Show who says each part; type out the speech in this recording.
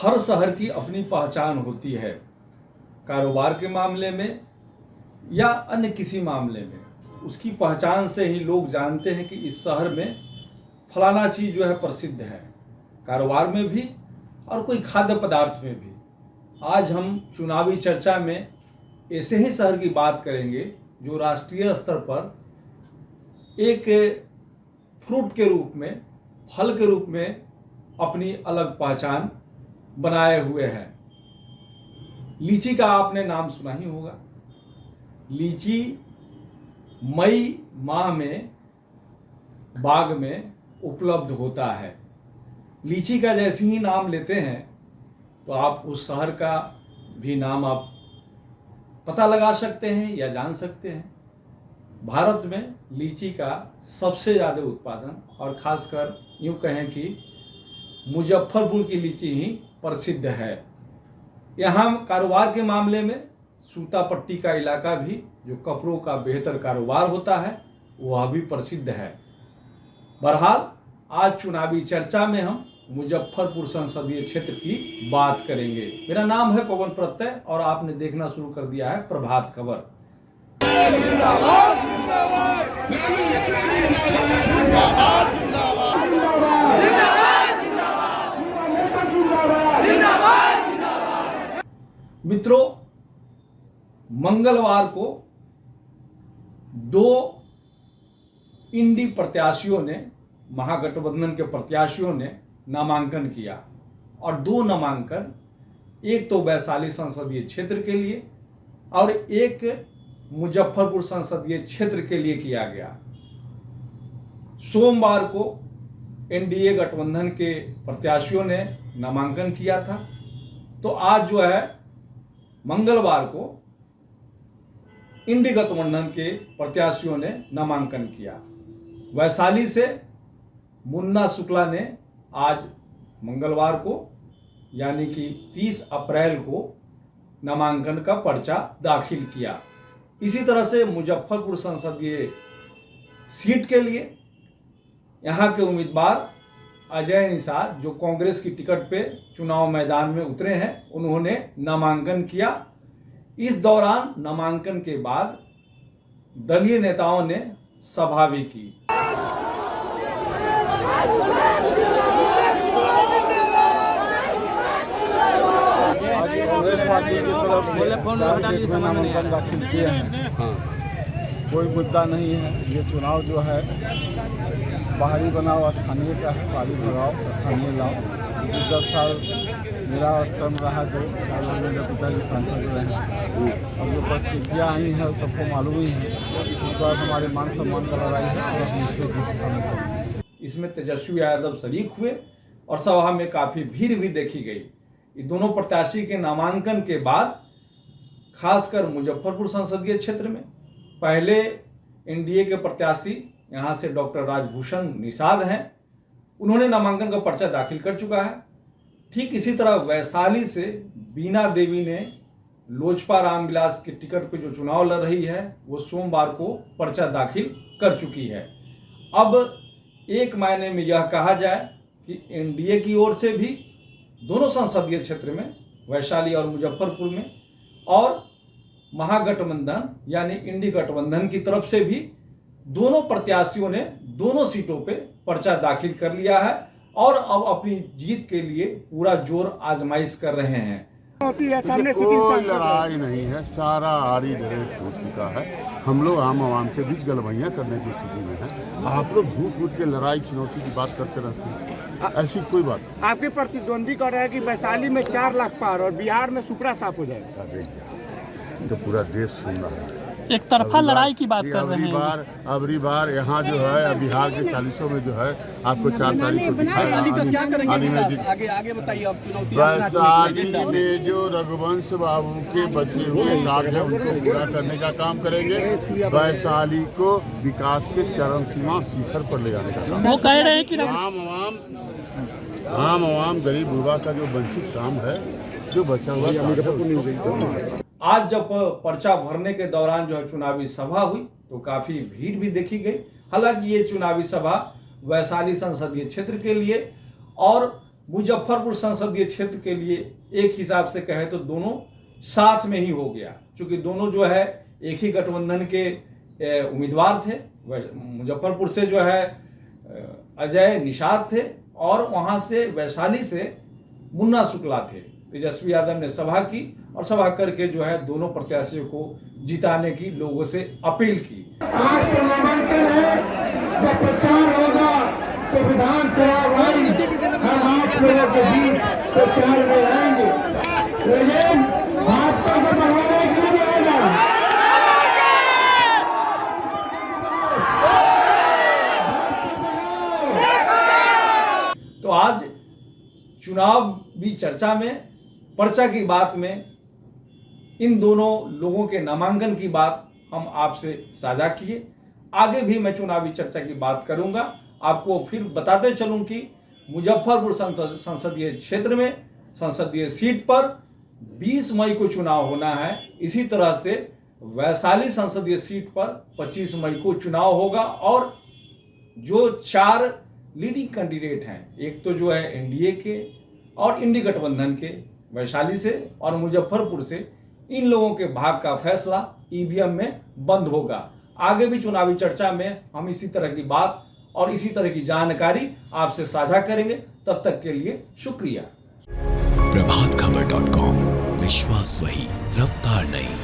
Speaker 1: हर शहर की अपनी पहचान होती है, कारोबार के मामले में या अन्य किसी मामले में। उसकी पहचान से ही लोग जानते हैं कि इस शहर में फलाना चीज़ जो है प्रसिद्ध है, कारोबार में भी और कोई खाद्य पदार्थ में भी। आज हम चुनावी चर्चा में ऐसे ही शहर की बात करेंगे जो राष्ट्रीय स्तर पर एक फ्रूट के रूप में, फल के रूप में अपनी अलग पहचान बनाए हुए हैं। लीची का आपने नाम सुना ही होगा। लीची मई माह में बाग में उपलब्ध होता है। लीची का जैसे ही नाम लेते हैं तो आप उस शहर का भी नाम आप पता लगा सकते हैं या जान सकते हैं। भारत में लीची का सबसे ज़्यादा उत्पादन और ख़ासकर यूँ कहें कि मुजफ्फरपुर की लीची ही प्रसिद्ध है। यहाँ कारोबार के मामले में सूता पट्टी का इलाका भी, जो कपड़ों का बेहतर कारोबार होता है, वह भी प्रसिद्ध है। बहरहाल आज चुनावी चर्चा में हम मुजफ्फरपुर संसदीय क्षेत्र की बात करेंगे। मेरा नाम है पवन प्रत्यय और आपने देखना शुरू कर दिया है प्रभात खबर। मित्रों, मंगलवार को दो इंडी प्रत्याशियों ने, महागठबंधन के प्रत्याशियों ने नामांकन किया और दो नामांकन, एक तो वैशाली संसदीय क्षेत्र के लिए और एक मुजफ्फरपुर संसदीय क्षेत्र के लिए किया गया। सोमवार को एनडीए गठबंधन के प्रत्याशियों ने नामांकन किया था, तो आज जो है मंगलवार को इंडी गठबंधन के प्रत्याशियों ने नामांकन किया। वैशाली से मुन्ना शुक्ला ने आज मंगलवार को यानी कि 30 अप्रैल को नामांकन का पर्चा दाखिल किया। इसी तरह से मुजफ्फरपुर संसदीय सीट के लिए यहाँ के उम्मीदवार अजय निषाद, जो कांग्रेस की टिकट पे चुनाव मैदान में उतरे हैं, उन्होंने नामांकन किया। इस दौरान नामांकन के बाद दलीय नेताओं ने सभा भी की।
Speaker 2: आज कांग्रेस पार्टी की तरफ से नामांकन दाखिल किए हैं। कोई मुद्दा नहीं है। ये चुनाव जो है बाहरी बनाओ स्थानीय का है, बाहरी भगाओ स्थानीय लाओ। 10 साल मेरा टर्म रहा, जो 4 साल मेरे पिताजी सांसद रहे हैं। अब जो परिस्थितियाँ आई हैं सबको मालूम ही है। इस बार हमारे मान सम्मान का लड़ाई है और हम इसमें जीत शामिल करेंगे।
Speaker 1: इसमें तेजस्वी यादव शरीक हुए और सभा में काफ़ी भीड़ भी देखी गई। ये दोनों प्रत्याशी के नामांकन के बाद खासकर मुजफ्फरपुर संसदीय क्षेत्र में पहले एनडीए के प्रत्याशी यहाँ से डॉक्टर राजभूषण निषाद हैं, उन्होंने नामांकन का पर्चा दाखिल कर चुका है। ठीक इसी तरह वैशाली से बीना देवी ने लोजपा रामविलास के टिकट पे जो चुनाव लड़ रही है, वो सोमवार को पर्चा दाखिल कर चुकी है। अब एक मायने में यह कहा जाए कि एनडीए की ओर से भी दोनों संसदीय क्षेत्र में, वैशाली और मुजफ्फरपुर में, और महागठबंधन यानी इंडी गठबंधन की तरफ से भी दोनों प्रत्याशियों ने दोनों सीटों पे पर्चा दाखिल कर लिया है और अब अपनी जीत के लिए पूरा जोर आजमाइश कर रहे हैं।
Speaker 3: कोई लड़ाई नहीं है, सारा आरी डायरेक्ट हो चुका है। हम लोग आम आवाम के बीच गलबैयाँ करने की स्थिति में हैं। आप लोग झूठ मूठ के लड़ाई चुनौती की बात करते रहते हैं, ऐसी कोई बात नहीं।
Speaker 4: आपके प्रतिद्वंदी कह रहे हैं कि वैशाली में 4 लाख पार और बिहार में सुपड़ा साफ हो जाएगा।
Speaker 3: तो पूरा देश सुन रहा है।
Speaker 5: एक तरफा लड़ाई की बात कर रहे हैं।
Speaker 3: अबरी बार यहाँ जो है बिहार के 40 में जो है आपको 4 तारीख को
Speaker 5: आगे बताइए आप चुनौती।
Speaker 3: वैशाली में जो रघुवंश बाबू के बचे हुए कार्य है उनको पूरा करने का काम करेंगे। वैशाली को विकास के चरम सीमा शिखर पर ले जाने का काम।
Speaker 5: वो कह रहे हैं कि
Speaker 3: आम आवाम गरीब बुढ़वा का जो वंचित काम है, जो बचा हुआ।
Speaker 1: आज जब पर्चा भरने के दौरान जो है चुनावी सभा हुई तो काफ़ी भीड़ भी देखी गई। हालांकि ये चुनावी सभा वैशाली संसदीय क्षेत्र के लिए और मुजफ्फरपुर संसदीय क्षेत्र के लिए एक हिसाब से कहे तो दोनों साथ में ही हो गया, क्योंकि दोनों जो है एक ही गठबंधन के उम्मीदवार थे। मुजफ्फरपुर से जो है अजय निषाद थे और वहाँ से वैशाली से मुन्ना शुक्ला थे। तेजस्वी यादव ने सभा की और सभा करके जो है दोनों प्रत्याशियों को जिताने की लोगों से अपील की।
Speaker 6: आज तो नामांकन है, जब प्रचार होगा तो विधानसभा वाइज हम आप लोगों के बीच प्रचार में आएंगे, लेकिन भाजपा को बढ़ाने के लिए रहेगा।
Speaker 1: तो आज चुनाव भी चर्चा में, पर्चा की बात में, इन दोनों लोगों के नामांकन की बात हम आपसे साझा किए। आगे भी मैं चुनावी चर्चा की बात करूंगा, आपको फिर बताते चलूं कि मुजफ्फरपुर संसदीय क्षेत्र में संसदीय सीट पर 20 मई को चुनाव होना है। इसी तरह से वैशाली संसदीय सीट पर 25 मई को चुनाव होगा और जो 4 लीडिंग कैंडिडेट हैं, एक तो जो है एनडीए के और इंडी गठबंधन के वैशाली से और मुजफ्फरपुर से, इन लोगों के भाग का फैसला ईवीएम में बंद होगा। आगे भी चुनावी चर्चा में हम इसी तरह की बात और इसी तरह की जानकारी आपसे साझा करेंगे। तब तक के लिए शुक्रिया।
Speaker 7: प्रभातखबर.com, विश्वास वही, रफ्तार नहीं।